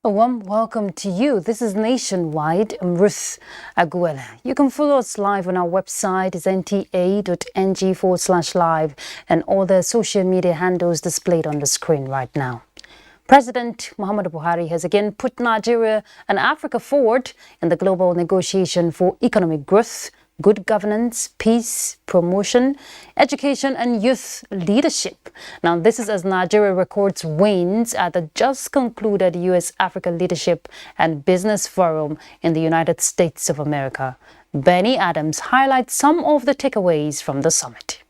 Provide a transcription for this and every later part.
A warm welcome to you. This is Nationwide. I'm Ruth Aguela. You can follow us live on our website, is nta.ng/live, and all the social media handles displayed on the screen right now. President Muhammadu Buhari has again put Nigeria and Africa forward in the global negotiation for economic growth, good governance, peace, promotion, education and youth leadership. Now, this is as Nigeria records wins at the just concluded U.S.-Africa Leadership and Business Forum in the United States of America. Benny Adams highlights some of the takeaways from the summit.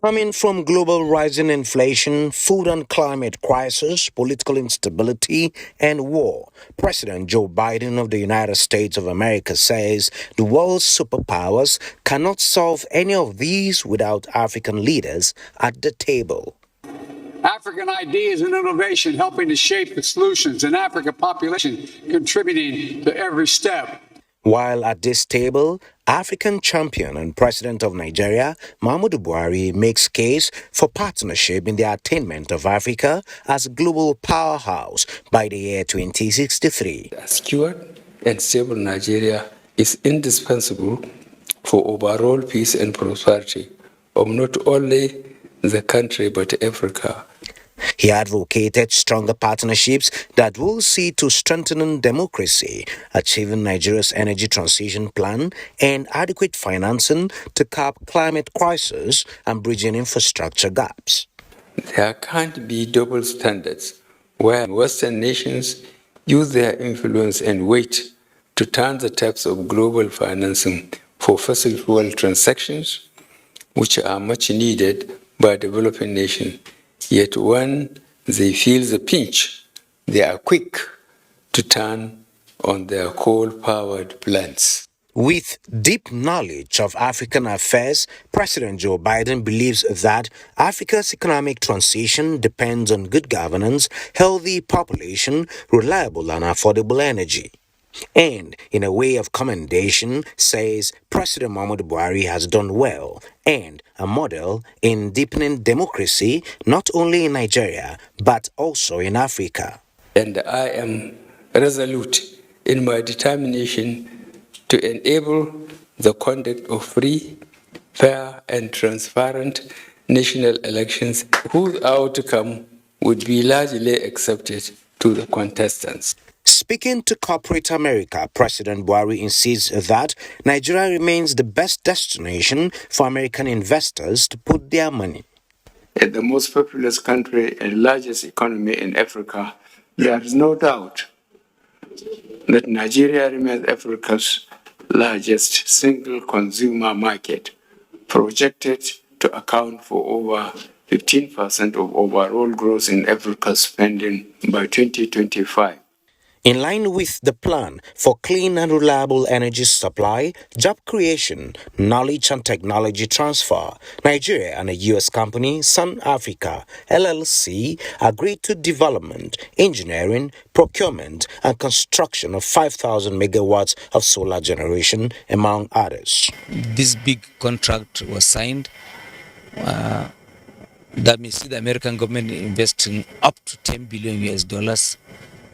Coming from global rising inflation, food and climate crisis, political instability, and war, President Joe Biden of the United States of America says the world's superpowers cannot solve any of these without African leaders at the table. African ideas and innovation helping to shape the solutions, and African population contributing to every step. While at this table, African champion and President of Nigeria, Muhammadu Buhari, makes case for partnership in the attainment of Africa as a global powerhouse by the year 2063. A secure and stable Nigeria is indispensable for overall peace and prosperity of not only the country but Africa. He advocated stronger partnerships that will see to strengthening democracy, achieving Nigeria's energy transition plan, and adequate financing to curb climate crisis and bridging infrastructure gaps. There can't be double standards where Western nations use their influence and weight to turn the taps of global financing for fossil fuel transactions, which are much needed by developing nations. Yet when they feel the pinch, they are quick to turn on their coal-powered plants. With deep knowledge of African affairs, President Joe Biden believes that Africa's economic transition depends on good governance, healthy population, reliable and affordable energy. And in a way of commendation, says President Muhammadu Buhari has done well and a model in deepening democracy not only in Nigeria but also in Africa. And I am resolute in my determination to enable the conduct of free, fair and transparent national elections whose outcome would be largely accepted to the contestants. Speaking to corporate America, President Buhari insists that Nigeria remains the best destination for American investors to put their money. As the most populous country and largest economy in Africa, there is no doubt that Nigeria remains Africa's largest single consumer market, projected to account for over 15% of overall growth in Africa's spending by 2025. In line with the plan for clean and reliable energy supply, job creation, knowledge and technology transfer, Nigeria and a U.S. company, Sun Africa, LLC, agreed to development, engineering, procurement, and construction of 5,000 megawatts of solar generation, among others. This big contract was signed. That means the American government investing up to $10 billion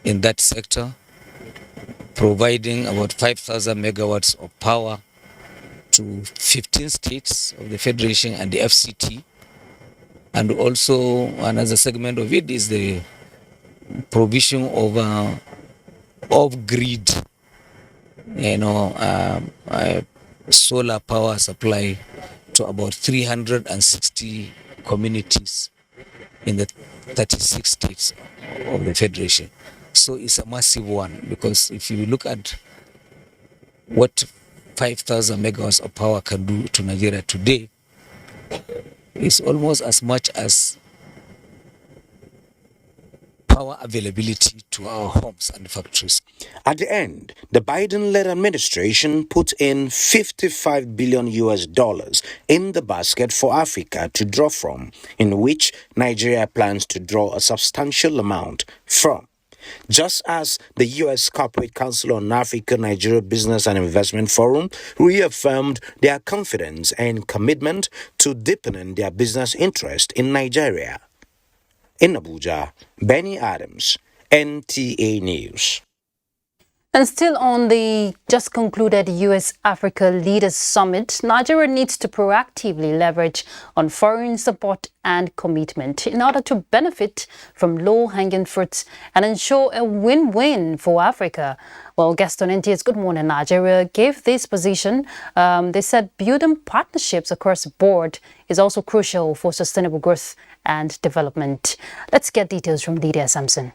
in that sector, providing about 5,000 megawatts of power to 15 states of the Federation and the FCT. And also another segment of it is the provision of off-grid, solar power supply to about 360 communities in the 36 states of the Federation. So it's a massive one, because if you look at what 5,000 megawatts of power can do to Nigeria today is almost as much as power availability to our homes and factories. At the end, the Biden-led administration put in 55 billion US dollars in the basket for Africa to draw from, in which Nigeria plans to draw a substantial amount from. Just as the U.S. Corporate Council on Africa Nigeria Business and Investment Forum reaffirmed their confidence and commitment to deepening their business interest in Nigeria. In Abuja, Benny Adams, NTA News. And still on the just concluded US-Africa Leaders Summit, Nigeria needs to proactively leverage on foreign support and commitment in order to benefit from low-hanging fruits and ensure a win-win for Africa. Well, guest on NTA's Good Morning Nigeria gave this position. They said building partnerships across the board is also crucial for sustainable growth and development. Let's get details from Lydia Sampson.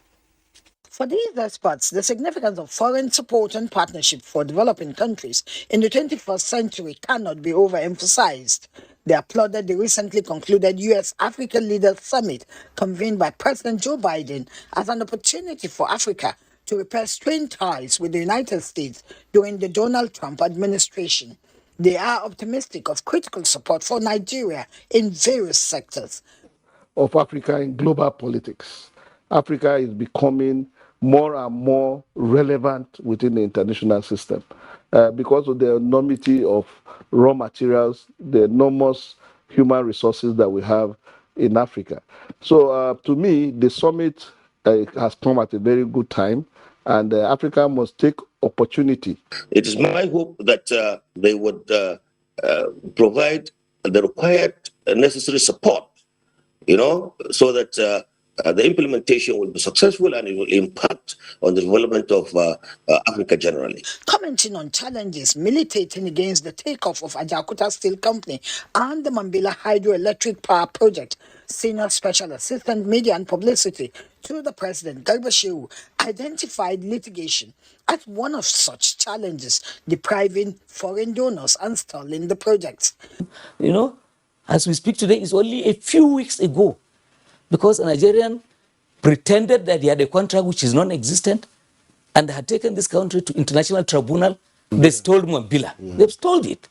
For these experts, the significance of foreign support and partnership for developing countries in the 21st century cannot be overemphasized. They applauded the recently concluded US-Africa Leaders Summit convened by President Joe Biden as an opportunity for Africa to repair strained ties with the United States during the Donald Trump administration. They are optimistic of critical support for Nigeria in various sectors. Of Africa in global politics. Africa is becoming more and more relevant within the international system because of the enormity of raw materials, the enormous human resources that we have in Africa. So to me, the summit has come at a very good time, and Africa must take opportunity. It is my hope that they would provide the required necessary support, so that the implementation will be successful and it will impact on the development of Africa generally. Commenting on challenges militating against the takeoff of Ajaokuta Steel Company and the Mambila Hydroelectric Power Project, Senior Special Assistant Media and Publicity to the President, Garba Shehu, identified litigation as one of such challenges, depriving foreign donors and stalling the projects. As we speak today, it's only a few weeks ago, because a Nigerian pretended that he had a contract which is non-existent and had taken this country to international tribunal. They stole Mambila. They've stole it.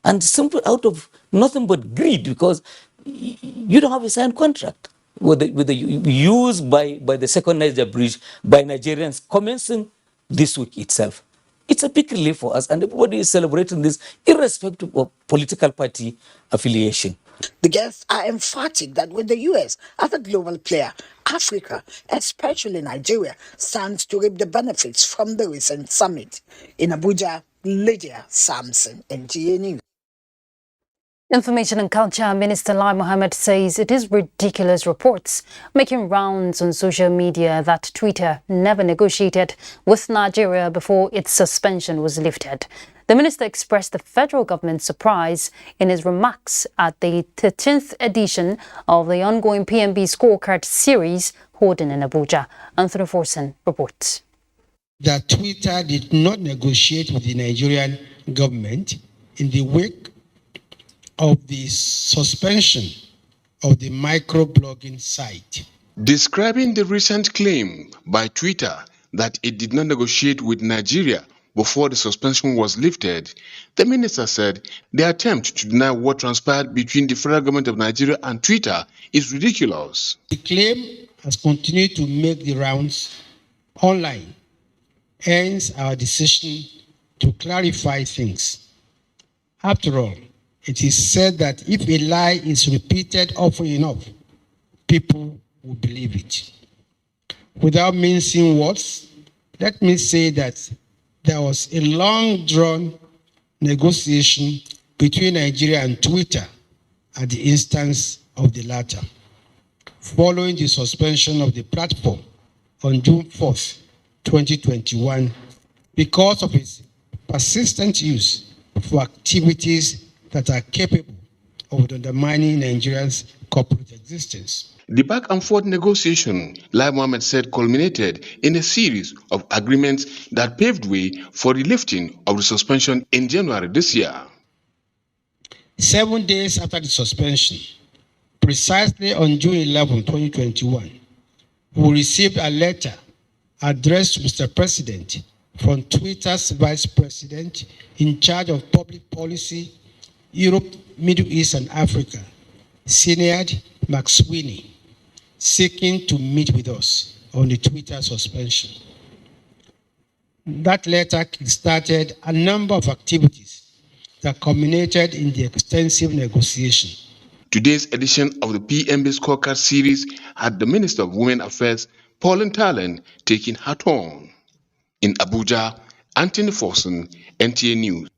And simply out of nothing but greed, because you don't have a signed contract with the use by the second Niger bridge by Nigerians commencing this week itself. It's a big relief for us, and everybody is celebrating this irrespective of political party affiliation. The guests are emphatic that with the US as a global player, Africa, especially Nigeria, stands to reap the benefits from the recent summit. In Abuja, Lydia Sampson, NTA News. Information and Culture Minister Lai Mohammed says it is ridiculous reports making rounds on social media that Twitter never negotiated with Nigeria before its suspension was lifted. The minister expressed the federal government's surprise in his remarks at the 13th edition of the ongoing PMB scorecard series holding in Abuja. Anthony Forson reports. That Twitter did not negotiate with the Nigerian government in the wake of the suspension of the microblogging site. Describing the recent claim by Twitter that it did not negotiate with Nigeria before the suspension was lifted, the minister said the attempt to deny what transpired between the federal government of Nigeria and Twitter is ridiculous. The claim has continued to make the rounds online, hence our decision to clarify things. After all, it is said that if a lie is repeated often enough, people will believe it. Without mincing words, let me say that there was a long-drawn negotiation between Nigeria and Twitter at the instance of the latter. Following the suspension of the platform on June 4th, 2021, because of its persistent use for activities that are capable of undermining Nigeria's corporate existence. The back and forth negotiation, Lai Mohammed said, culminated in a series of agreements that paved way for the lifting of the suspension in January this year. 7 days after the suspension, precisely on June 11, 2021, we received a letter addressed to Mr. President from Twitter's Vice President in charge of public policy, Europe, Middle East, and Africa, Sinead McSweeney, seeking to meet with us on the Twitter suspension. That letter started a number of activities that culminated in the extensive negotiation. Today's edition of the PMB Scorecard series had the Minister of Women Affairs, Pauline Tallen, taking her turn. In Abuja, Anthony Forson, NTA News.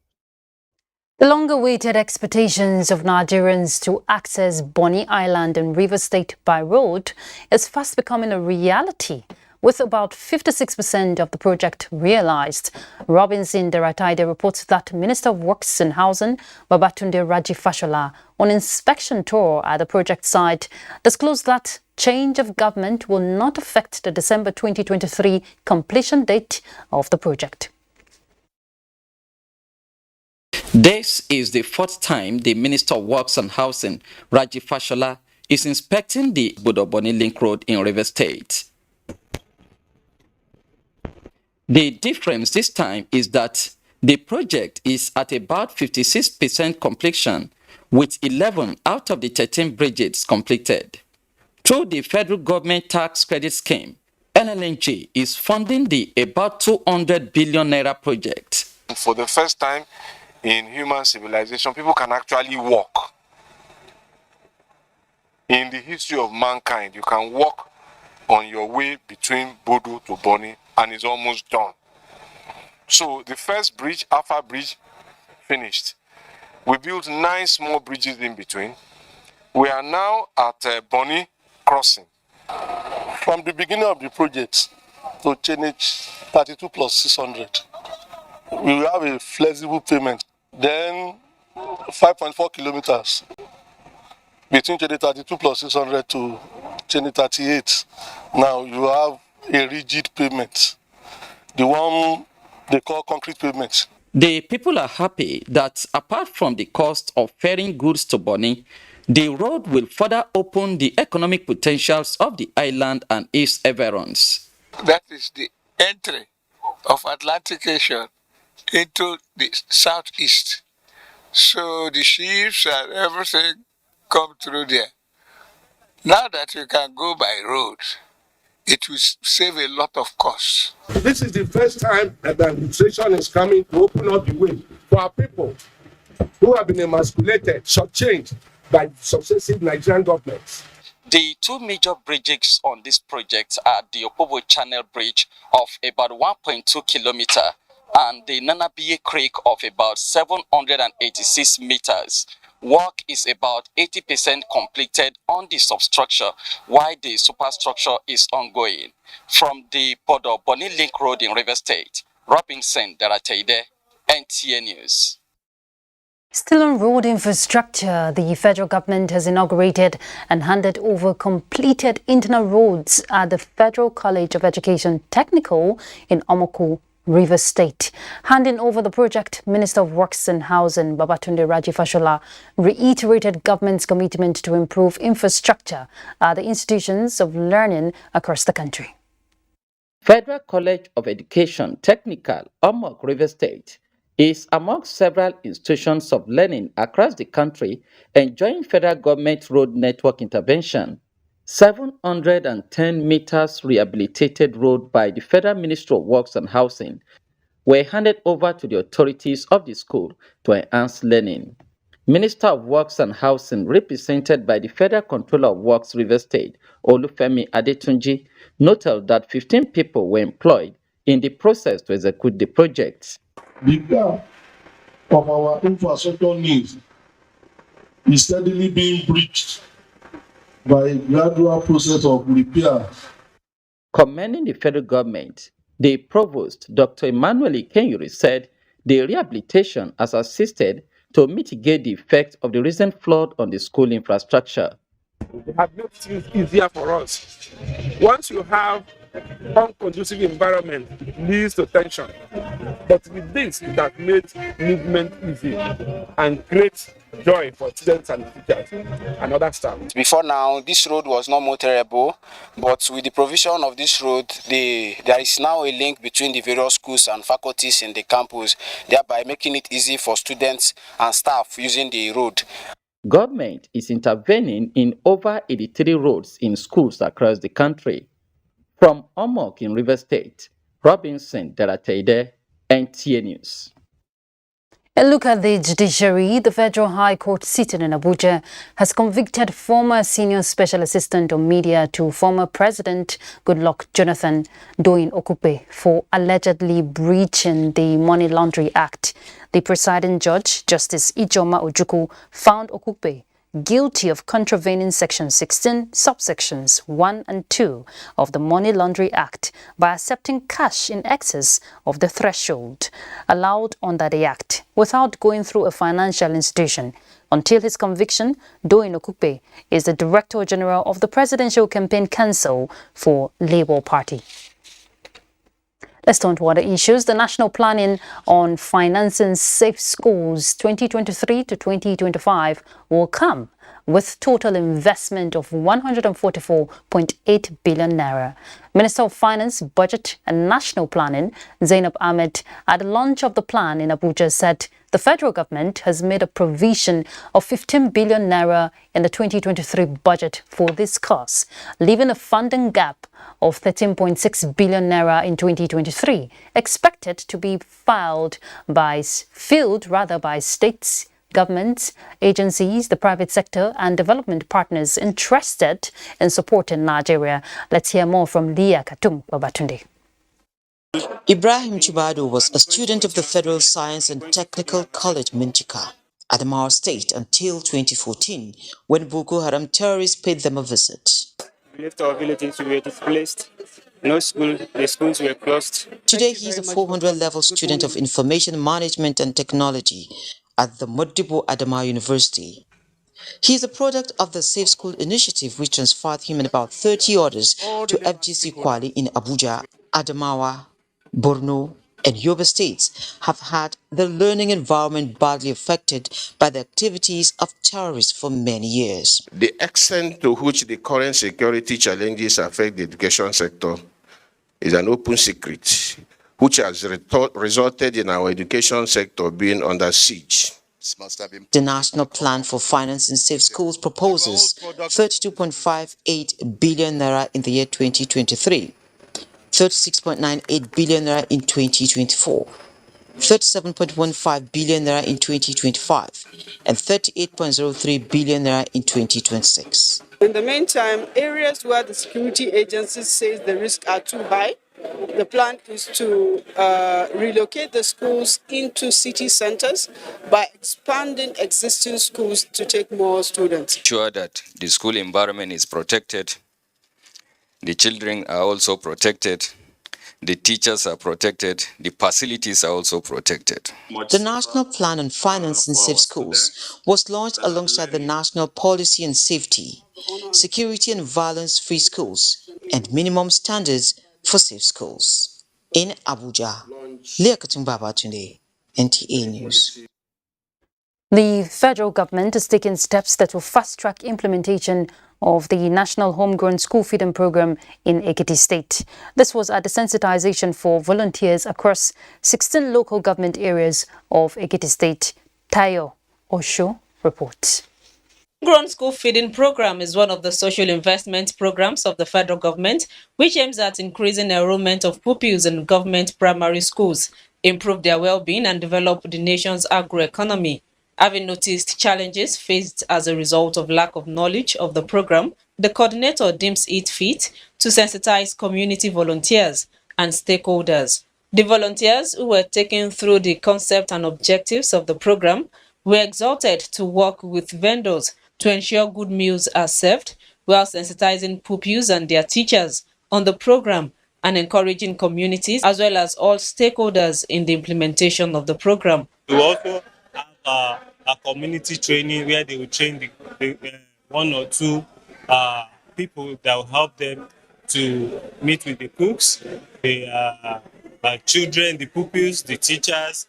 The long-awaited expectations of Nigerians to access Bonny Island and Rivers State by road is fast becoming a reality, with about 56% of the project realized. Robinson Derataide reports that Minister of Works and Housing, Babatunde Raji Fashola, on inspection tour at the project site, disclosed that change of government will not affect the December 2023 completion date of the project. This is the fourth time the Minister of Works and Housing, Raji Fashola, is inspecting the Bodoboni Link Road in Rivers State. The difference this time is that the project is at about 56% completion, with 11 out of the 13 bridges completed. Through the federal government tax credit scheme, NLNG is funding the about 200 billion naira project. For the first time in human civilization, people can actually walk. In the history of mankind, you can walk on your way between Bodo to Bonny, and it's almost done. So the first bridge, Alpha Bridge, finished. We built 9 small bridges in between. We are now at Bonny Crossing. From the beginning of the project to change 32 plus 600, we will have a flexible payment. Then 5.4 kilometers between 32 plus 600 to 38. Now you have a rigid payment, the one they call concrete pavement. The people are happy that apart from the cost of ferrying goods to Bonny, the road will further open the economic potentials of the island and its environs. That is the entry of Atlantic Ocean into the southeast. So the ships and everything come through there. Now that you can go by road, it will save a lot of costs. This is the first time that the administration is coming to open up the way for our people who have been emasculated, shortchanged by successive Nigerian governments. The 2 major bridges on this project are the Opobo Channel Bridge of about 1.2 kilometers and the Nanabiye Creek of about 786 meters. Work is about 80% completed on the substructure, while the superstructure is ongoing. From the Bodoboni Link Road in Rivers State, Robinson Darateide, NTA News. Still on road infrastructure, the federal government has inaugurated and handed over completed internal roads at the Federal College of Education Technical in Omoko, Rivers State. Handing over the project, Minister of Works and Housing, Babatunde Raji Fashola, reiterated government's commitment to improve infrastructure at the institutions of learning across the country. Federal College of Education Technical, Omok, Rivers State, is among several institutions of learning across the country enjoying federal government road network intervention. 710 meters rehabilitated road by the Federal Ministry of Works and Housing were handed over to the authorities of the school to enhance learning. Minister of Works and Housing, represented by the Federal Controller of Works Rivers State, Olufemi Adetunji, noted that 15 people were employed in the process to execute the project. The gap of our infrastructure needs is steadily being breached by a gradual process of repair. Commending the federal government, the provost, Dr. Emmanuel Ikenyuri, said the rehabilitation has assisted to mitigate the effect of the recent flood on the school infrastructure. They have made things easier for us. Once you have unconducive environment, it leads to tension. But with this, it has made movement easy and great joy for students and teachers and other staff. Before now, this road was not motorable, but with the provision of this road, there is now a link between the various schools and faculties in the campus, thereby making it easy for students and staff using the road. Government is intervening in over 83 roads in schools across the country. From Omok in River State, Robinson Delateide, NTA News. A look at the judiciary. The Federal High Court sitting in Abuja has convicted former Senior Special Assistant on Media to former President Goodluck Jonathan, Doyin Okupe, for allegedly breaching the Money Laundering Act. The presiding judge, Justice Ijoma Ojukwu, found Okupe guilty of contravening Section 16, subsections 1 and 2 of the Money Laundering Act by accepting cash in excess of the threshold allowed under the Act without going through a financial institution. Until his conviction, Doyin Okupe is the Director General of the Presidential Campaign Council for Labour Party. Let's turn to other issues. The National Planning on Financing Safe Schools 2023 to 2025 will come with total investment of 144.8 billion naira. Minister of Finance, Budget and National Planning, Zainab Ahmed, at the launch of the plan in Abuja, said the federal government has made a provision of 15 billion naira in the 2023 budget for this cause, leaving a funding gap of 13.6 billion naira in 2023, expected to be filled by states, governments, agencies, the private sector and development partners interested in supporting Nigeria. Let's hear more from Leah Katum Babatunde. Ibrahim Chibado was a student of the Federal Science and Technical College Minchika, Adamawa State, until 2014, when Boko Haram terrorists paid them a visit. We left our villages, we were displaced. No school, the schools were closed. Today, he is a 400-level student of Information Management and Technology at the Modibo Adamawa University. He is a product of the Safe School initiative, which transferred him and about 30 others to FGC Kwali in Abuja. Adamawa, Borno, and Yobe states have had the learning environment badly affected by the activities of terrorists for many years. The extent to which the current security challenges affect the education sector is an open secret, which has resulted in our education sector being under siege. The National Plan for Financing Safe Schools proposes 32.58 billion naira in the year 2023, 36.98 billion naira in 2024, 37.15 billion naira in 2025, and 38.03 billion naira in 2026. In the meantime, areas where the security agencies say the risks are too high, the plan is to relocate the schools into city centers by expanding existing schools to take more students. Ensure that the school environment is protected, the children are also protected, the teachers are protected, the facilities are also protected. The National Plan on Financing Safe Schools was launched alongside the National Policy on Safety, Security and Violence-Free Schools and Minimum Standards for Safe Schools. In Abuja, Leah Katumbabatunde, NTA News. The federal government is taking steps that will fast-track implementation of the National Homegrown School Feeding Program in Ekiti State. This was at the sensitization for volunteers across 16 local government areas of Ekiti State. Tayo Osho reports. Homegrown School Feeding Program is one of the social investment programs of the federal government, which aims at increasing enrollment of pupils in government primary schools, improve their well-being and develop the nation's agroeconomy. Having noticed challenges faced as a result of lack of knowledge of the program, the coordinator deems it fit to sensitize community volunteers and stakeholders. The volunteers who were taken through the concept and objectives of the program were exhorted to work with vendors to ensure good meals are served, while sensitizing pupils and their teachers on the program and encouraging communities as well as all stakeholders in the implementation of the program. We also have a community training where they will train the one or two people that will help them to meet with the cooks, the children, the pupils, the teachers,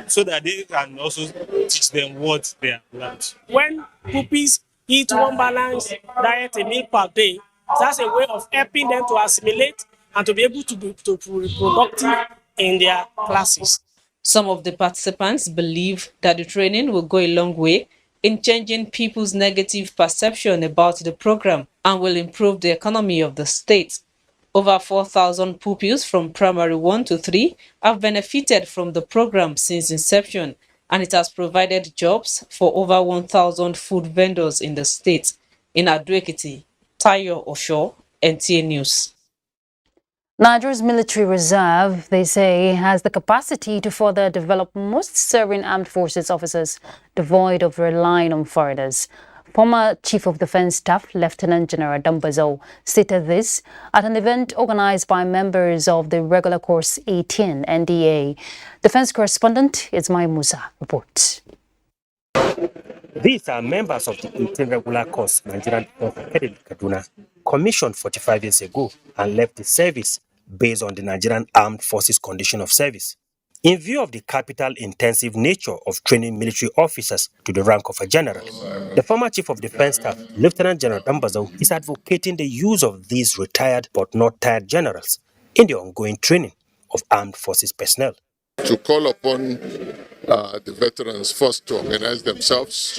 so that they can also teach them what they have learned. When pupils eat one balanced diet, a meal per day, that's a way of helping them to assimilate and to be able to be productive in their classes. Some of the participants believe that the training will go a long way in changing people's negative perception about the program and will improve the economy of the state. Over 4,000 pupils from primary 1 to 3 have benefited from the program since inception, and it has provided jobs for over 1,000 food vendors in the state. In Ado-Ekiti, Tayo Osho, NTA News. Nigeria's military reserve, they say, has the capacity to further develop most serving armed forces officers devoid of relying on foreigners. Former Chief of Defence Staff Lieutenant General Dambazo stated this at an event organized by members of the Regular Course 18 NDA. Defence correspondent Ismail Musa reports. These are members of the 18 Regular Course Nigerian Defence Academy, Kaduna, commissioned 45 years ago and left the service based on the Nigerian Armed Forces condition of service. In view of the capital-intensive nature of training military officers to the rank of a general, the former Chief of Defence Staff, Lieutenant General Dambazo, is advocating the use of these retired but not tired generals in the ongoing training of armed forces personnel. To call upon the veterans first to organize themselves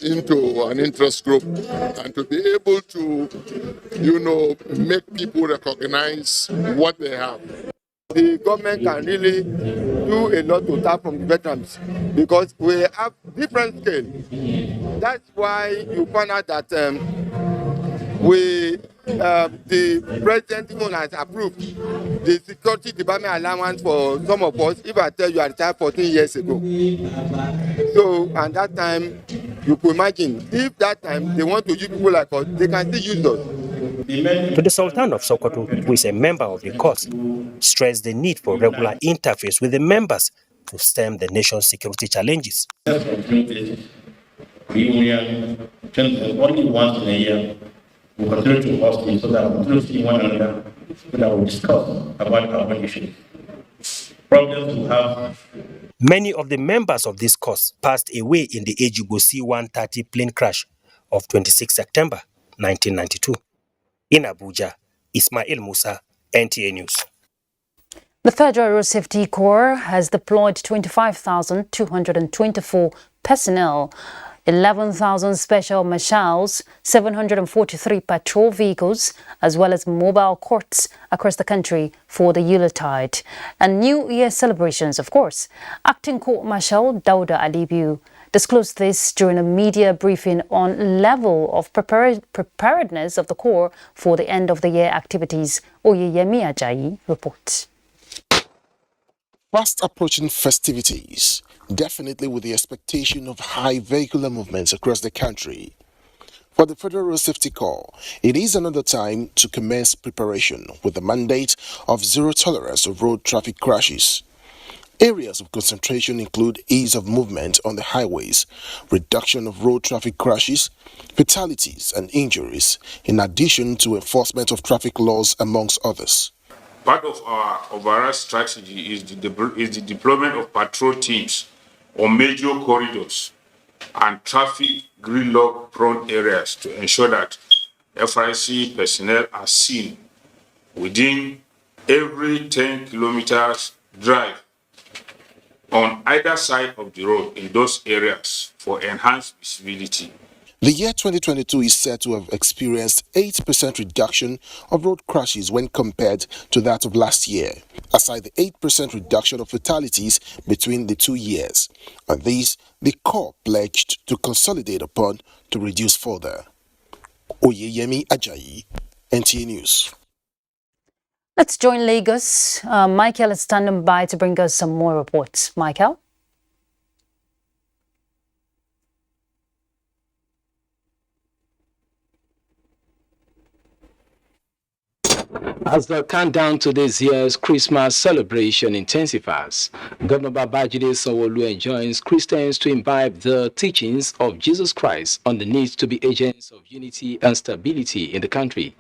into an interest group and to be able to, make people recognize what they have. The government can really do a lot to tap from the veterans because we have different scale. That's why you find out that the president even has approved the security department allowance for some of us. If I tell you I retired 14 years ago. So, and that time, you could imagine, if that time they want to use people like us, they can still use us. To the Sultan of Sokoto, who is a member of the course, stressed the need for regular interface with the members to stem the nation's security challenges. Reunion, only once in a year, we continue to host it so that we continue to see one another, so that we discuss about our issues. Problems we have. Many of the members of this course passed away in the Ejugo C-130 plane crash of 26 September 1992. In Abuja, Ismail Musa, NTA News. The Federal Road Safety Corps has deployed 25,224 personnel, 11,000 special marshals, 743 patrol vehicles, as well as mobile courts across the country for the Yuletide and New Year celebrations, of course. Acting Court Marshal Dauda Alibiu disclosed this during a media briefing on level of preparedness of the Corps for the end-of-the-year activities. Oyeyemi Ajayi reports. Fast approaching festivities, definitely with the expectation of high vehicular movements across the country. For the Federal Road Safety Corps, it is another time to commence preparation with the mandate of zero tolerance of road traffic crashes. Areas of concentration include ease of movement on the highways, reduction of road traffic crashes, fatalities and injuries, in addition to enforcement of traffic laws, amongst others. Part of our overall strategy is the deployment of patrol teams on major corridors and traffic gridlock prone areas to ensure that FRC personnel are seen within every 10 kilometers drive on either side of the road in those areas for enhanced visibility. The year 2022 is said to have experienced 8% reduction of road crashes when compared to that of last year, aside the 8% reduction of fatalities between the 2 years. And these, the Corps pledged to consolidate upon to reduce further. Oyeyemi Ajayi, NTA News. Let's join Lagos. Michael is standing by to bring us some more reports. Michael? As the countdown to this year's Christmas celebration intensifies, Governor Babajide Sanwo-Olu enjoins Christians to imbibe the teachings of Jesus Christ on the need to be agents of unity and stability in the country.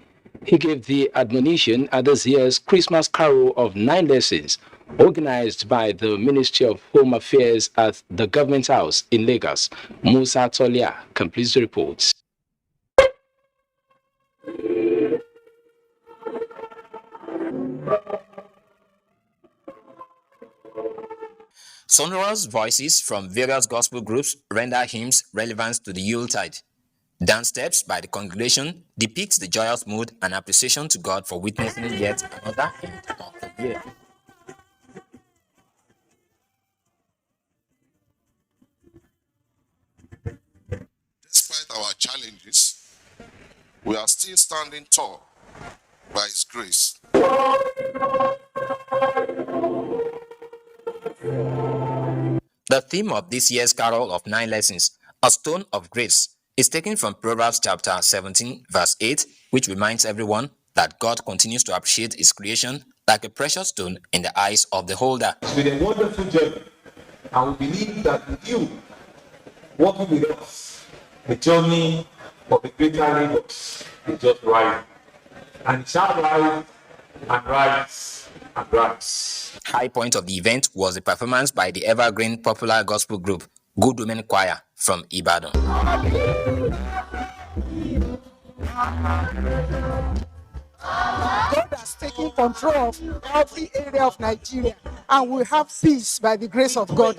He gave the admonition at this year's Christmas Carol of 9 lessons, organized by the Ministry of Home Affairs at the Government House in Lagos. Musa Tolia completes the report. Sonorous voices from various gospel groups render hymns relevant to the Yuletide. Dance steps by the congregation depicts the joyous mood and appreciation to God for witnessing yet another end of the year. Despite our challenges, we are still standing tall by His grace. The theme of this year's Carol of 9 Lessons, A Stone of Grace, is taken from Proverbs chapter 17, verse 8, which reminds everyone that God continues to appreciate His creation like a precious stone in the eyes of the holder. It's been a wonderful journey, and we believe that with you working with us, the journey of the greater Lagos is just rising. And it shall rise and rise and rise. High point of the event was a performance by the evergreen popular gospel group Good Women Choir from Ibadan. God has taken control of every area of Nigeria, and we have peace by the grace of God.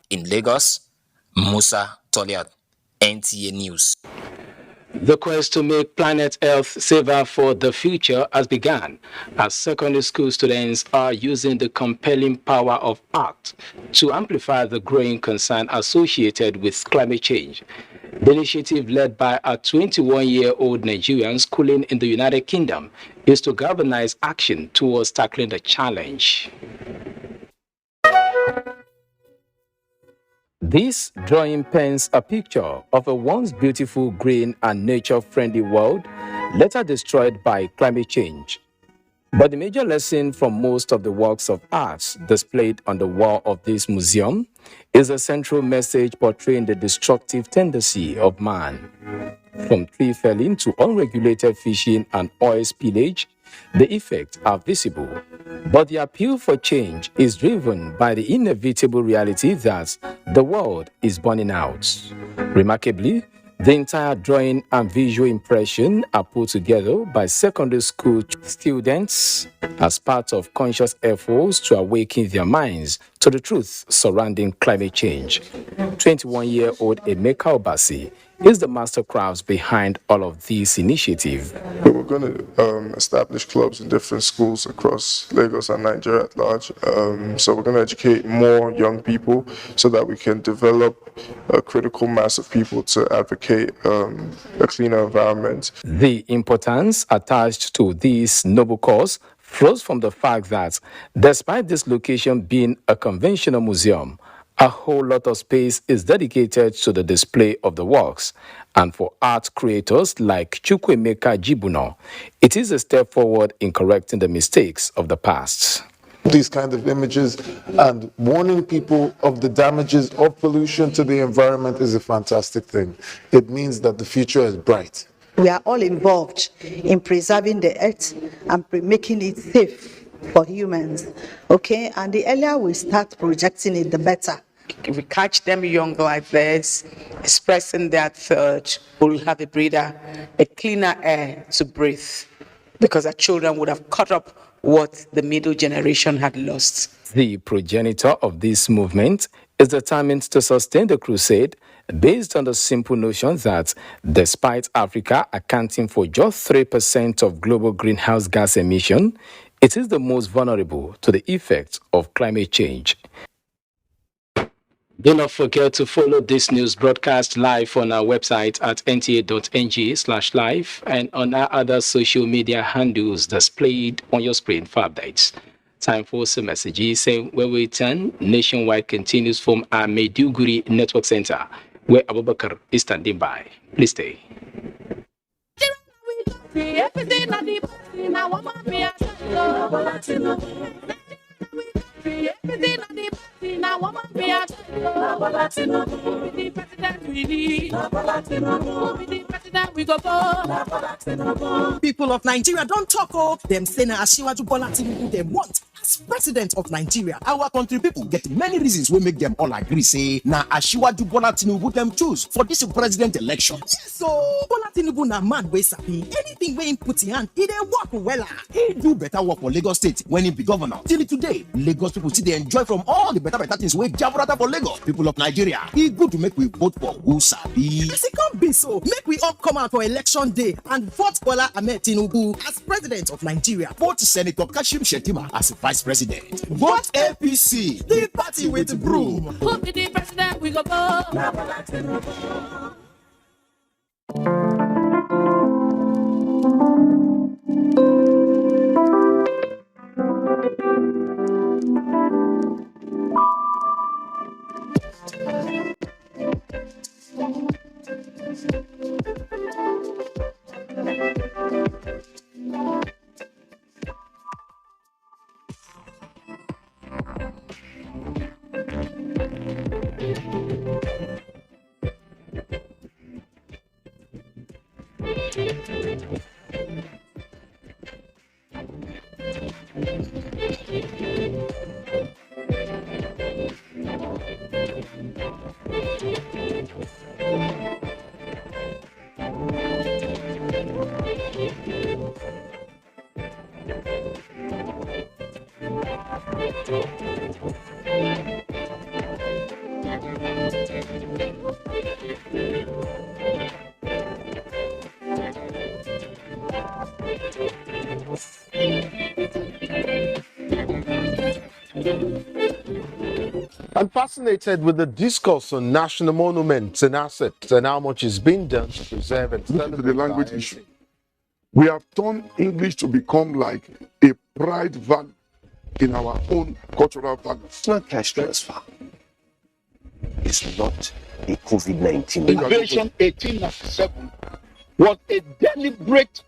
In Lagos, Musa Toliat, NTA News. The quest to make planet Earth safer for the future has begun as secondary school students are using the compelling power of art to amplify the growing concern associated with climate change. The initiative, led by a 21-year-old Nigerian schooling in the United Kingdom, is to galvanize action towards tackling the challenge. This drawing paints a picture of a once beautiful, green and nature-friendly world, later destroyed by climate change. But the major lesson from most of the works of art displayed on the wall of this museum is a central message portraying the destructive tendency of man. From tree felling to unregulated fishing and oil spillage, the effects are visible. But the appeal for change is driven by the inevitable reality that the world is burning out. Remarkably, the entire drawing and visual impression are put together by secondary school students as part of conscious efforts to awaken their minds to the truth surrounding climate change. 21-year-old Emeka Obasi is the mastercraft behind all of these initiatives. We're going to establish clubs in different schools across Lagos and Nigeria at large. So we're going to educate more young people so that we can develop a critical mass of people to advocate a cleaner environment. The importance attached to this noble cause flows from the fact that despite this location being a conventional museum, a whole lot of space is dedicated to the display of the works. And for art creators like Chukwuemeka Jibuno, it is a step forward in correcting the mistakes of the past. These kind of images and warning people of the damages of pollution to the environment is a fantastic thing. It means that the future is bright. We are all involved in preserving the earth and making it safe for humans, okay? And the earlier we start projecting it, the better. If we catch them young like this, expressing their thirst, we'll have a breather, a cleaner air to breathe, because our children would have caught up what the middle generation had lost. The progenitor of this movement is determined to sustain the crusade based on the simple notion that despite Africa accounting for just 3% of global greenhouse gas emission, it is the most vulnerable to the effects of climate change. Do not forget to follow this news broadcast live on our website at nta.ng/live and on our other social media handles displayed on your screen for updates. Time for some messages. When we return, Nationwide continues from our Maiduguri Network Center. where Abubakar is standing by. Please stay. People of Nigeria don't talk them say na Asiwaju Bola Tinubu them want as president of Nigeria. Our country people get many reasons we make them all agree say na Asiwaju Bola Tinubu them choose for this president election. Yes, so Bola Tinubu na man wey sabi anything wey him put in hand, he dey work wella. He do better work for Lagos State when he be governor. Till today, Lagos people see they enjoy from all the better things wey Jaburata for Lagos. People of Nigeria, e good to make we vote for who sabi. As it can't be so, make we all come out for election day and vote Bola Ahmed Tinubu as president of Nigeria. Vote Senator Kashim Shettima as vice president. Vote APC, the party with broom. Who be the president? We go vote Bola Tinubu. I'm fascinated with the discourse on national monuments and assets and how much is being done to preserve and Look at the language issue. We have turned English to become like a pride value in our own cultural value. It's not cash transfer. It's not a COVID-19. Invasion 1897 was a deliberate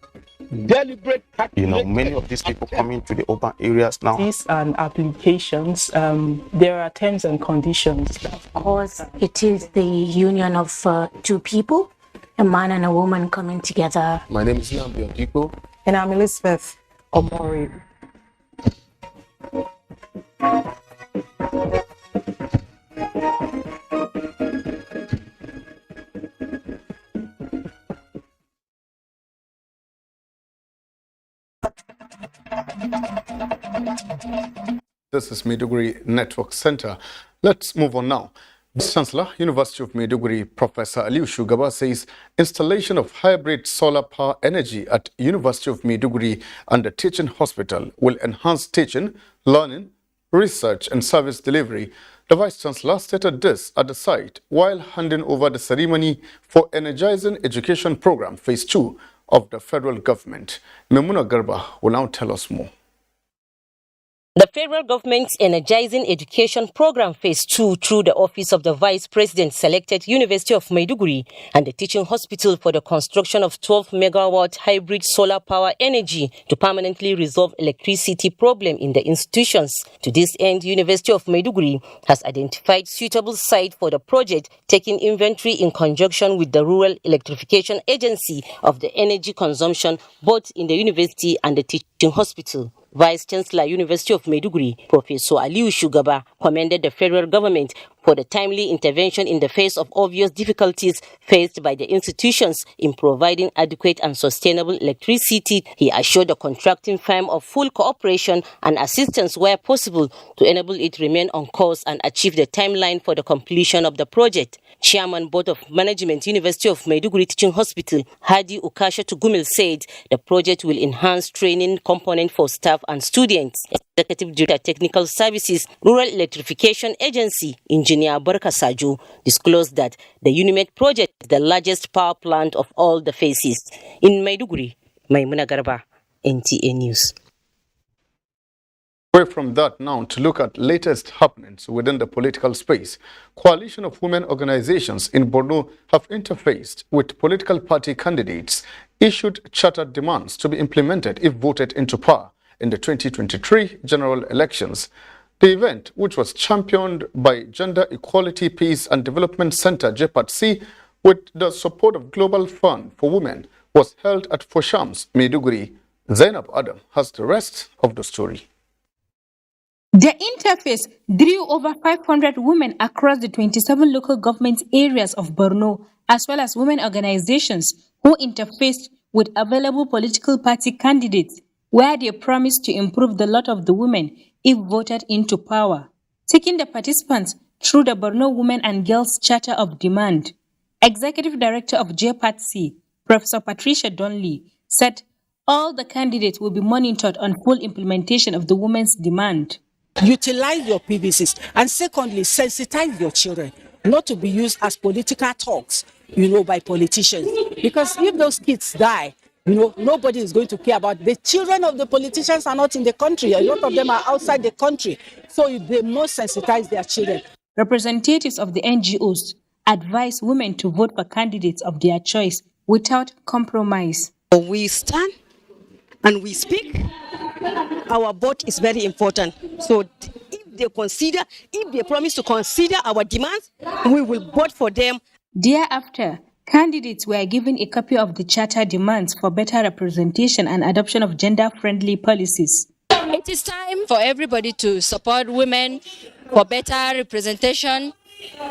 many of these people coming to the urban areas now. These and applications, there are terms and conditions. Of course, it is the union of two people, a man and a woman coming together. My name is Nambi Odiko. And I'm Elizabeth Omori. This is Maiduguri Network Center. Let's move on now. Vice Chancellor, University of Maiduguri, Professor Aliu Shugaba says installation of hybrid solar power energy at University of Maiduguri and the teaching hospital will enhance teaching, learning, research and service delivery. The Vice Chancellor stated this at the site while handing over the ceremony for Energizing Education Program Phase 2 of the federal government. Memuna Garba will now tell us more. The federal government's Energizing Education Program Phase 2 through the Office of the Vice President selected University of Maiduguri and the Teaching Hospital for the construction of 12-megawatt hybrid solar power energy to permanently resolve electricity problem in the institutions. To this end, University of Maiduguri has identified suitable site for the project, taking inventory in conjunction with the Rural Electrification Agency of the energy consumption both in the university and the Teaching Hospital. Vice Chancellor, University of Maiduguri, Professor Aliu Shugaba, commended the federal government for the timely intervention in the face of obvious difficulties faced by the institutions in providing adequate and sustainable electricity. He assured the contracting firm of full cooperation and assistance where possible to enable it remain on course and achieve the timeline for the completion of the project. Chairman Board of Management, University of Maiduguri Teaching Hospital, Hadi Ukasha Tugumil, said the project will enhance training component for staff and students. Executive Director Technical Services, Rural Electrification Agency, Engineer Barka Sajo, disclosed that the UNIMED project is the largest power plant of all the phases. In Maiduguri, Maimuna Garba, NTA News. Away from that now to look at latest happenings within the political space. Coalition of women organizations in Borno have interfaced with political party candidates, issued chartered demands to be implemented if voted into power in the 2023 general elections. The event, which was championed by Gender Equality, Peace and Development Center JEPATC with the support of Global Fund for Women, was held at Foshams, Maiduguri. Zainab Adam has the rest of the story. The interface drew over 500 women across the 27 local government areas of Borno, as well as women organizations who interfaced with available political party candidates, where they promised to improve the lot of the women if voted into power. Taking the participants through the Borno Women and Girls Charter of Demand, Executive Director of JPATC, Professor Patricia Donley, said all the candidates will be monitored on full implementation of the women's demand. Utilize your PVCs, and secondly, sensitize your children not to be used as political talks, by politicians. Because if those kids die, nobody is going to care about. The children of the politicians are not in the country. A lot of them are outside the country. So they must sensitize their children. Representatives of the NGOs advise women to vote for candidates of their choice without compromise. We stand and we speak. Our vote is very important. So if they promise to consider our demands, we will vote for them. Thereafter, candidates were given a copy of the charter demands for better representation and adoption of gender-friendly policies. It is time for everybody to support women for better representation,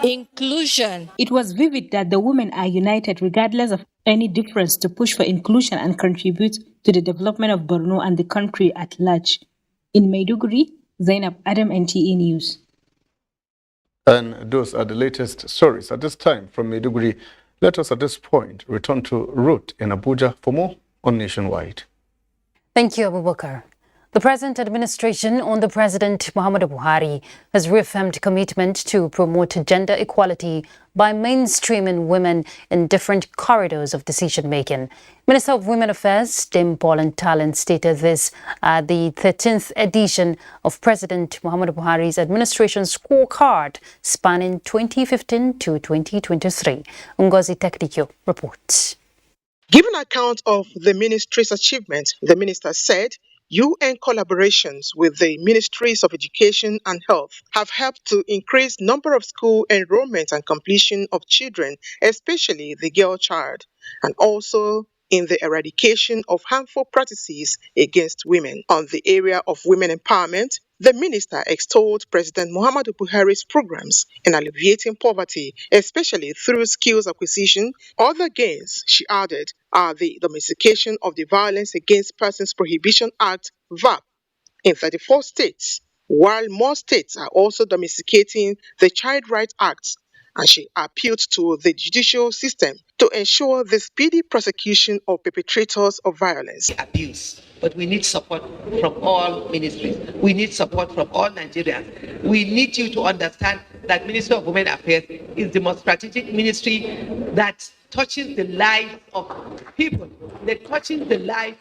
inclusion. It was vivid that the women are united regardless of any difference to push for inclusion and contribute to the development of Borno and the country at large. In Maiduguri, Zainab Adam, NTA News. And those are the latest stories at this time from Maiduguri. Let us at this point return to Ruth in Abuja for more on Nationwide. Thank you, Abubakar. The present administration under President Muhammadu Buhari has reaffirmed commitment to promote gender equality by mainstreaming women in different corridors of decision-making. Minister of Women Affairs, Dame Pauline Talent, stated this at the 13th edition of President Muhammadu Buhari's administration scorecard spanning 2015 to 2023. Ngozi Tekdikyo reports. Giving account of the ministry's achievements, the minister said UN collaborations with the Ministries of Education and Health have helped to increase number of school enrollment and completion of children, especially the girl child, and also in the eradication of harmful practices against women. On the area of women empowerment, the minister extolled President Muhammadu Buhari's programs in alleviating poverty, especially through skills acquisition. Other gains, she added, are the domestication of the Violence Against Persons Prohibition Act, VAP, in 34 states, while more states are also domesticating the Child Rights Act. And she appealed to the judicial system to ensure the speedy prosecution of perpetrators of violence. Abuse, but we need support from all ministries. We need support from all Nigerians. We need you to understand that Ministry of Women Affairs is the most strategic ministry that touches the lives of people, that touches the life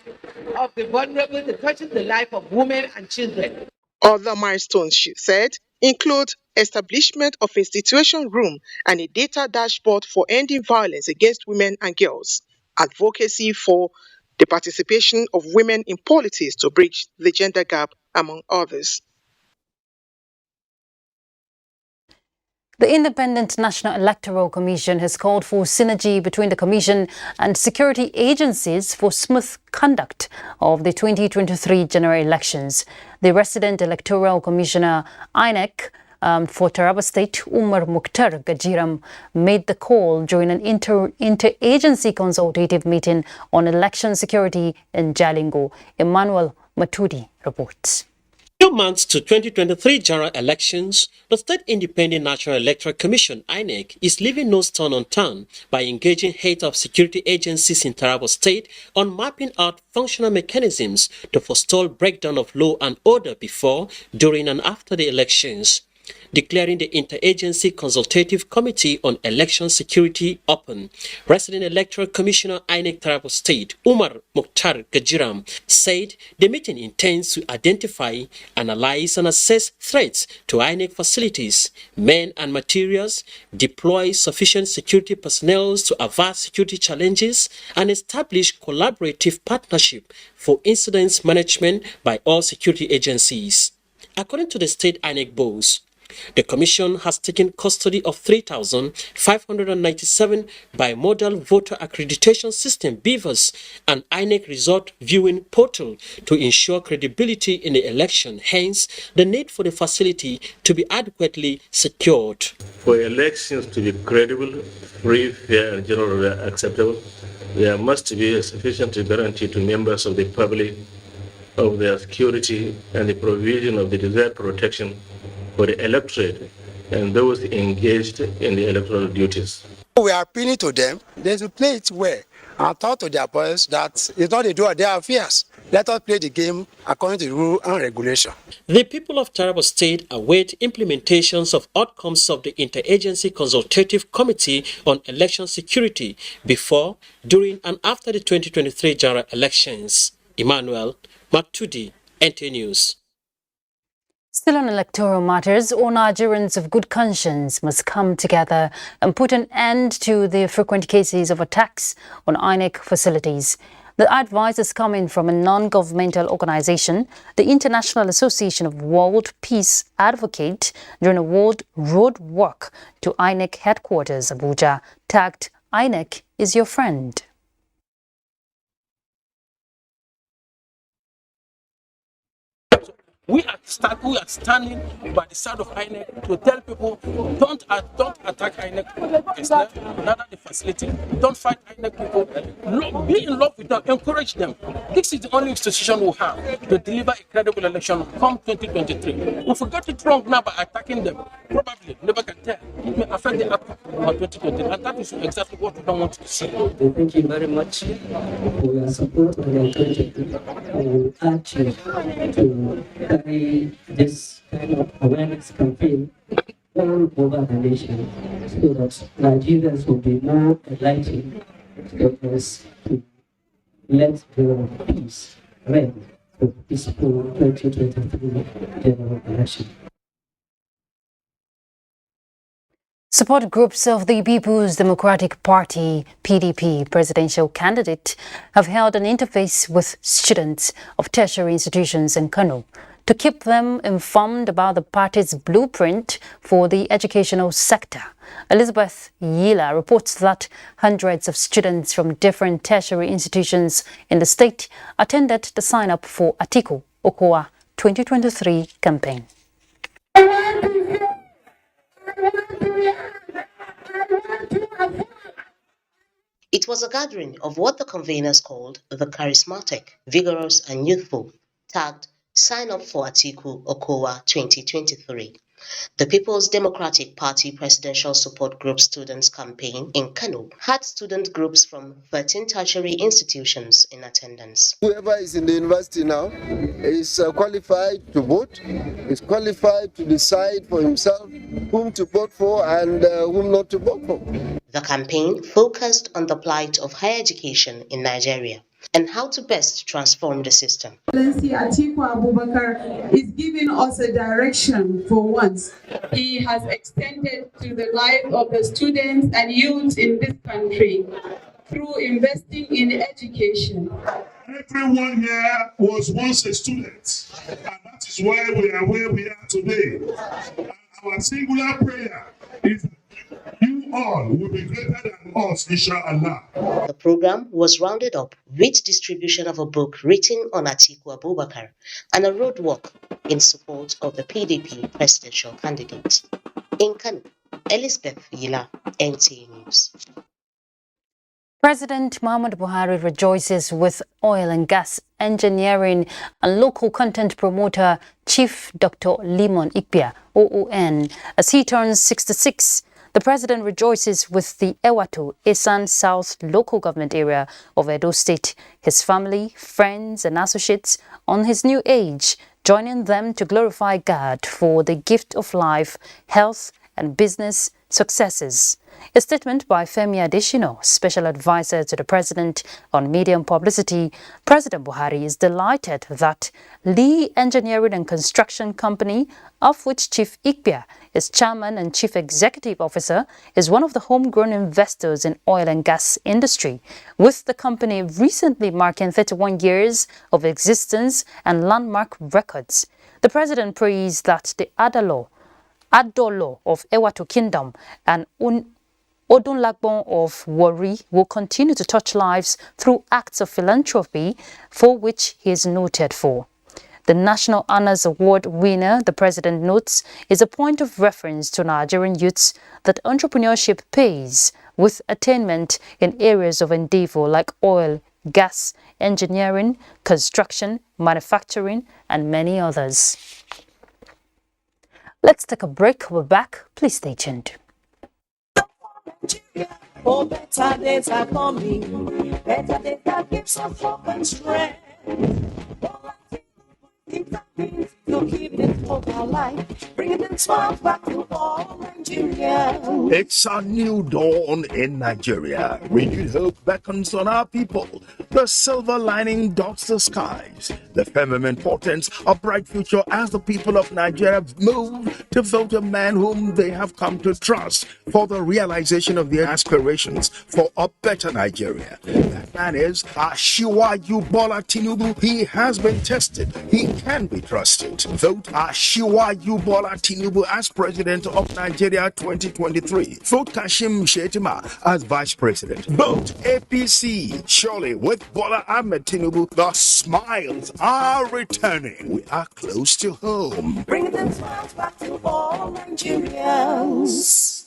of the vulnerable, that touches the life of women and children. Other milestones, she said, include establishment of a situation room and a data dashboard for ending violence against women and girls, advocacy for the participation of women in politics to bridge the gender gap, among others. The Independent National Electoral Commission has called for synergy between the Commission and security agencies for smooth conduct of the 2023 general elections. The resident electoral commissioner, INEC, for Taraba State, Umar Mukhtar Gajiram, made the call during an interagency consultative meeting on election security in Jalingo. Emmanuel Matudi reports. 2 months to 2023 general elections, the State Independent National Electoral Commission, INEC, is leaving no stone unturned by engaging heads of security agencies in Taraba State on mapping out functional mechanisms to forestall breakdown of law and order before, during and after the elections. declaring the Interagency Consultative Committee on Election Security open. Resident Electoral Commissioner INEC Taraba State, Umar Mukhtar Gajiram, said the meeting intends to identify, analyze and assess threats to INEC facilities, men and materials, deploy sufficient security personnel to avert security challenges, and establish collaborative partnership for incident management by all security agencies. According to the state INEC boss, the Commission has taken custody of 3,597 bimodal voter accreditation system (BVAS) and INEC result viewing portal to ensure credibility in the election, hence the need for the facility to be adequately secured. For elections to be credible, free, fair and generally acceptable, there must be a sufficient guarantee to members of the public of their security and the provision of the desired protection for the electorate and those engaged in the electoral duties. We are appealing to them. They should play it well and talk to their boys that it's not the do of their affairs. Let us play the game according to the rule and regulation. The people of Taraba State await implementations of outcomes of the Interagency Consultative Committee on Election Security before, during and after the 2023 general elections. Emmanuel Matudi, NTA News. Still on electoral matters, all Nigerians of good conscience must come together and put an end to the frequent cases of attacks on INEC facilities. The advice is coming from a non-governmental organization, the International Association of World Peace Advocates, during a world road walk to INEC headquarters, Abuja, tagged INEC is your friend. We are standing by the side of INEC to tell people don't attack INEC, neither the facility. Don't fight INEC people. Be in love with them. Encourage them. This is the only institution we have to deliver a credible election come 2023. If we get it wrong now by attacking them, probably never can tell. It may affect the outcome of 2020, and that is exactly what we don't want to see. Thank you very much for your support and encouragement. We urge you to carry this kind of awareness campaign all over the nation so that Nigerians will be more enlightened so as to let the peace reign for peaceful 2023 general election. Support groups of the People's Democratic Party (PDP) presidential candidate have held an interface with students of tertiary institutions in Kano to keep them informed about the party's blueprint for the educational sector. Elizabeth Yila reports that hundreds of students from different tertiary institutions in the state attended the sign-up for Atiku Okowa 2023 campaign. It was a gathering of what the conveners called the charismatic, vigorous and youthful, tagged Sign Up for Atiku Okowa 2023. The People's Democratic Party Presidential Support Group Students Campaign in Kano had student groups from 13 tertiary institutions in attendance. Whoever is in the university now is qualified to vote, is qualified to decide for himself whom to vote for and whom not to vote for. The campaign focused on the plight of higher education in Nigeria and how to best transform the system. Atiku Abubakar is giving us a direction for once. He has extended to the life of the students and youth in this country through investing in education. Everyone here was once a student, and that is why we are where we are today. And our singular prayer is you all will be greater than us, inshallah. The program was rounded up with distribution of a book written on Atiku Abubakar and a road walk in support of the PDP presidential candidate. In Kano, Elizabeth Yila, NTA News. President Muhammadu Buhari rejoices with oil and gas engineering and local content promoter Chief Dr. Limon Ikpia, OON, as he turns 66. The president rejoices with the Ewato, Esan South local government area of Edo State, his family, friends and associates on his new age joining them to glorify God for the gift of life, health, and business successes. A statement by Femi Adesina, Special Advisor to the President on Media and Publicity, President Buhari is delighted that Lee Engineering and Construction Company, of which Chief Ikpia is Chairman and Chief Executive Officer, is one of the homegrown investors in oil and gas industry, with the company recently marking 31 years of existence and landmark records. The President praised that the Adolo of Ewato Kingdom and Odunlagbon of Warri will continue to touch lives through acts of philanthropy, for which he is noted for. The National Honors Award winner, the President notes, is a point of reference to Nigerian youths that entrepreneurship pays, with attainment in areas of endeavor like oil, gas, engineering, construction, manufacturing, and many others. Let's take a break. We're back. Please stay tuned. Oh, better days are coming. Better days that gives us hope and strength. To keep this hope alive, bringing the smiles back to all Nigerians. It's a new dawn in Nigeria. Renewed hope beckons on our people. The silver lining dots the skies. The firmament portends a bright future as the people of Nigeria move to vote a man whom they have come to trust for the realization of their aspirations for a better Nigeria. That man is Asiwaju Bola Tinubu. He has been tested. He can be trusted. Vote Asiwaju Bola Tinubu as President of Nigeria 2023. Vote Kashim Shettima as Vice President. Vote APC. Surely with Bola Ahmed Tinubu, the smiles are returning. We are close to home. Bringing the smiles back to all Nigerians.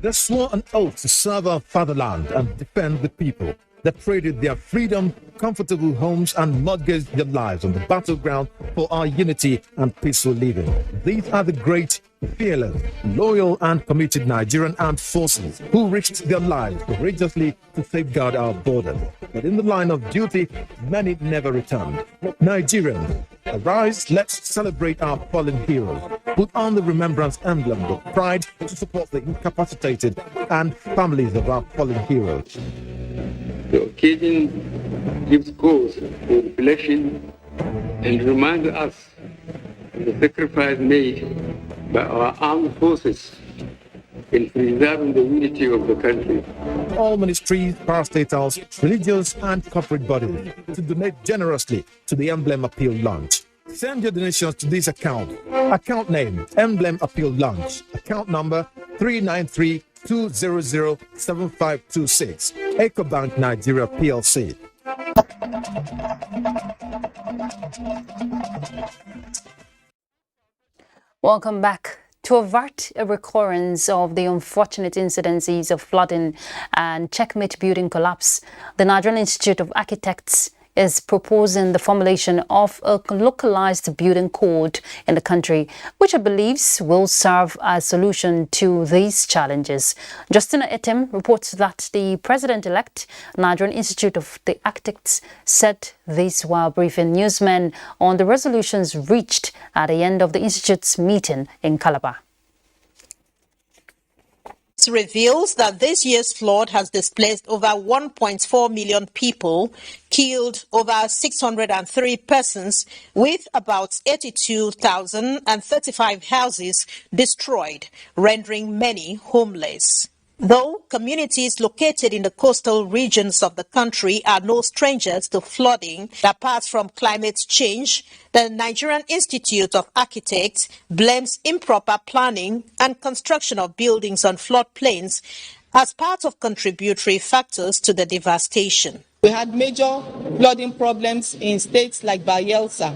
They swore an oath to serve our fatherland and defend the people. They traded their freedom, comfortable homes, and mortgaged their lives on the battleground for our unity and peaceful living. These are the great, fearless, loyal, and committed Nigerian armed forces who risked their lives courageously to safeguard our borders. But in the line of duty, many never returned. Nigerians, arise, let's celebrate our fallen heroes. Put on the remembrance emblem with pride to support the incapacitated and families of our fallen heroes. The occasion gives cause for reflection and reminds us of the sacrifice made by our armed forces in preserving the unity of the country. All ministries, parastatals, religious and corporate bodies to donate generously to the Emblem Appeal Launch. Send your donations to this account. Account name, Emblem Appeal Launch. Account number 393-200-7526. EcoBank Nigeria PLC. Welcome back. To avert a recurrence of the unfortunate incidences of flooding and checkmate building collapse, the Nigerian Institute of Architects is proposing the formulation of a localized building code in the country, which it believes will serve as a solution to these challenges. Justina Etem reports that the president-elect Nigerian Institute of the Architects said this while briefing newsmen on the resolutions reached at the end of the institute's meeting in Calabar. reveals that this year's flood has displaced over 1.4 million people, killed over 603 persons, with about 82,035 houses destroyed, rendering many homeless. Though communities located in the coastal regions of the country are no strangers to flooding, apart from climate change, the Nigerian Institute of Architects blames improper planning and construction of buildings on floodplains as part of contributory factors to the devastation. We had major flooding problems in states like Bayelsa,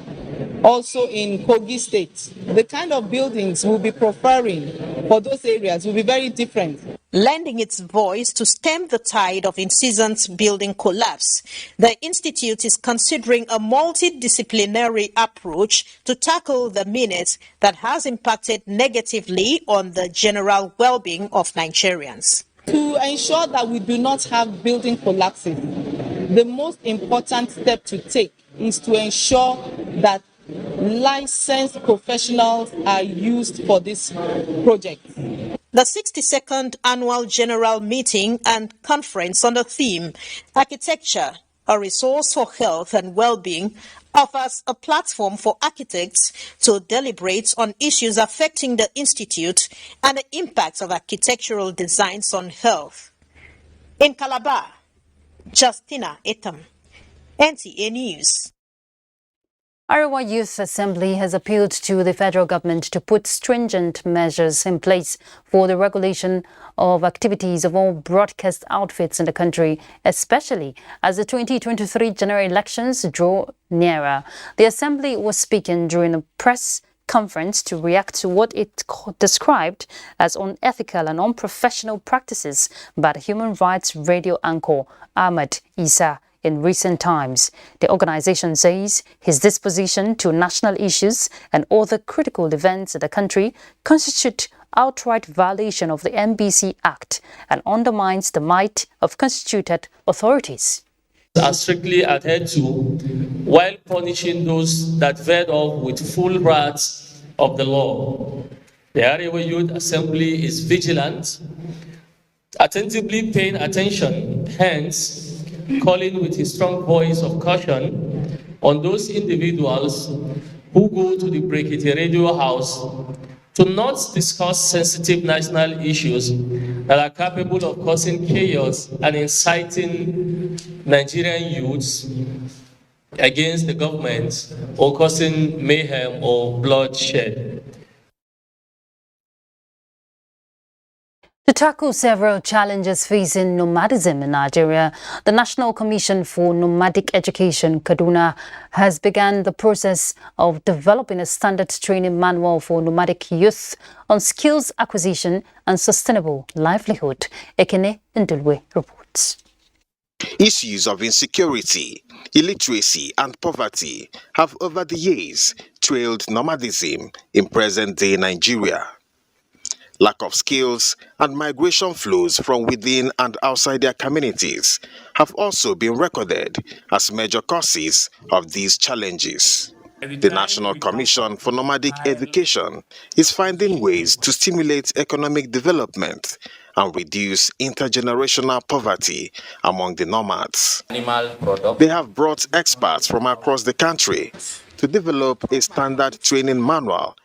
also in Kogi State. The kind of buildings we'll be preferring for those areas will be very different. Lending its voice to stem the tide of incessant building collapse, the Institute is considering a multidisciplinary approach to tackle the menace that has impacted negatively on the general well-being of Nigerians. To ensure that we do not have building collapses, the most important step to take is to ensure that licensed professionals are used for this project. The 62nd Annual General Meeting and Conference on the theme, Architecture, a Resource for Health and Well-being, offers a platform for architects to deliberate on issues affecting the Institute and the impacts of architectural designs on health. In Calabar, Justina Etam, NTA News. Iowa Youth Assembly has appealed to the federal government to put stringent measures in place for the regulation of activities of all broadcast outfits in the country, especially as the 2023 general elections draw nearer. The Assembly was speaking during a press conference to react to what it described as unethical and unprofessional practices by the human rights radio anchor Ahmed Issa in recent times. The organization says his disposition to national issues and other critical events in the country constitute outright violation of the NBC Act and undermines the might of constituted authorities. Are strictly adhered to while punishing those that veered off with full rights of the law. The Iowa Youth Assembly is vigilant, attentively paying attention, hence calling with a strong voice of caution on those individuals who go to the Brekete Radio House to not discuss sensitive national issues that are capable of causing chaos and inciting Nigerian youths against the government or causing mayhem or bloodshed. To tackle several challenges facing nomadism in Nigeria, the National Commission for Nomadic Education, Kaduna, has begun the process of developing a standard training manual for nomadic youth on skills acquisition and sustainable livelihood. Ekene Ndulwe reports. Issues of insecurity, illiteracy and poverty have over the years trailed nomadism in present-day Nigeria. Lack of skills and migration flows from within and outside their communities have also been recorded as major causes of these challenges. The National Commission for Nomadic Education is finding ways to stimulate economic development and reduce intergenerational poverty among the nomads. They have brought experts from across the country to develop a standard training manual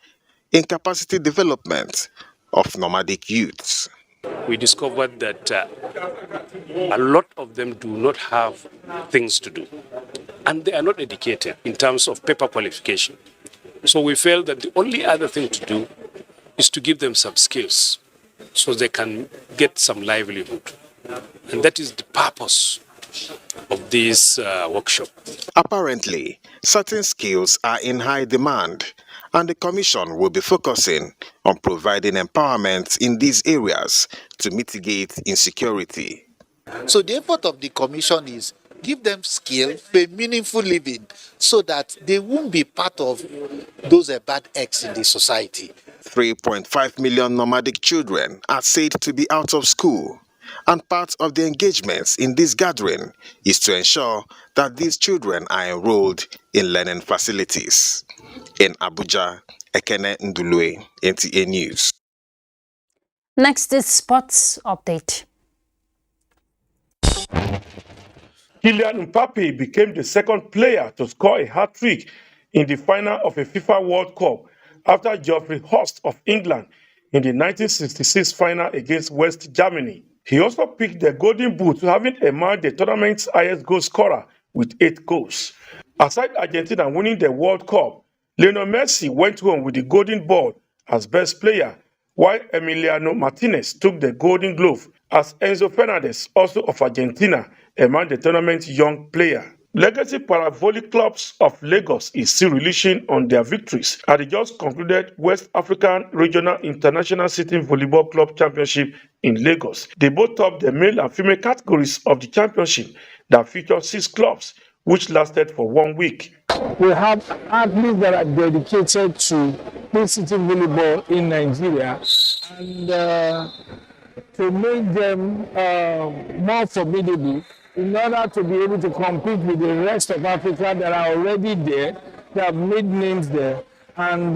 in capacity development of nomadic youths. We discovered that a lot of them do not have things to do, and they are not educated in terms of paper qualification. So we felt that the only other thing to do is to give them some skills so they can get some livelihood. And that is the purpose of this workshop. Apparently, certain skills are in high demand, and the Commission will be focusing on providing empowerment in these areas to mitigate insecurity. So the effort of the Commission is give them skill, a meaningful living, so that they won't be part of those bad eggs in the society. 3.5 million nomadic children are said to be out of school, and part of the engagements in this gathering is to ensure that these children are enrolled in learning facilities. In Abuja, Ekene Ndulwe, NTA News. Next is sports update. Kylian Mbappe became the second player to score a hat-trick in the final of a FIFA World Cup after Geoffrey Hurst of England in the 1966 final against West Germany. He also picked the Golden Boot, having emerged the tournament's highest goal scorer with 8 goals. Aside Argentina winning the World Cup, Lionel Messi went home with the Golden Ball as best player, while Emiliano Martinez took the Golden Glove as Enzo Fernandez, also of Argentina, emerged the tournament's young player. Legacy Paravolley Clubs of Lagos is still relishing on their victories at the just concluded West African Regional International Sitting Volleyball Club Championship in Lagos. They both topped the male and female categories of the championship that featured 6 clubs, which lasted for 1 week. We have athletes that are dedicated to sitting volleyball in Nigeria, and to make them more formidable in order to be able to compete with the rest of Africa that are already there, that have made names there, and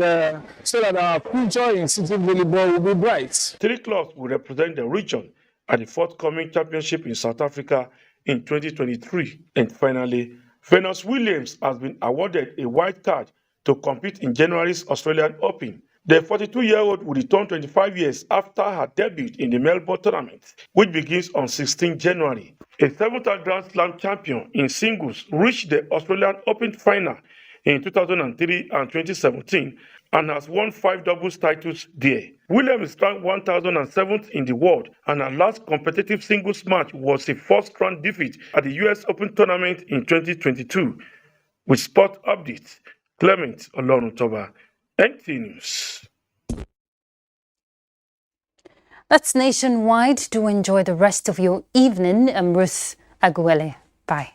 so that our future in sitting volleyball will be bright. 3 clubs will represent the region at the forthcoming championship in South Africa in 2023. And finally, Venus Williams has been awarded a white card to compete in January's Australian Open. The 42-year-old will return 25 years after her debut in the Melbourne tournament, which begins on 16 January. A 7-time Grand Slam champion in singles reached the Australian Open final in 2003 and 2017 and has won 5 doubles titles there. Williams ranked 1007th in the world, and her last competitive singles match was a first-round defeat at the US Open tournament in 2022. With sport updates, Clement Olorutoba, NTA News. That's nationwide. Do enjoy the rest of your evening. I'm Ruth Aguele. Bye.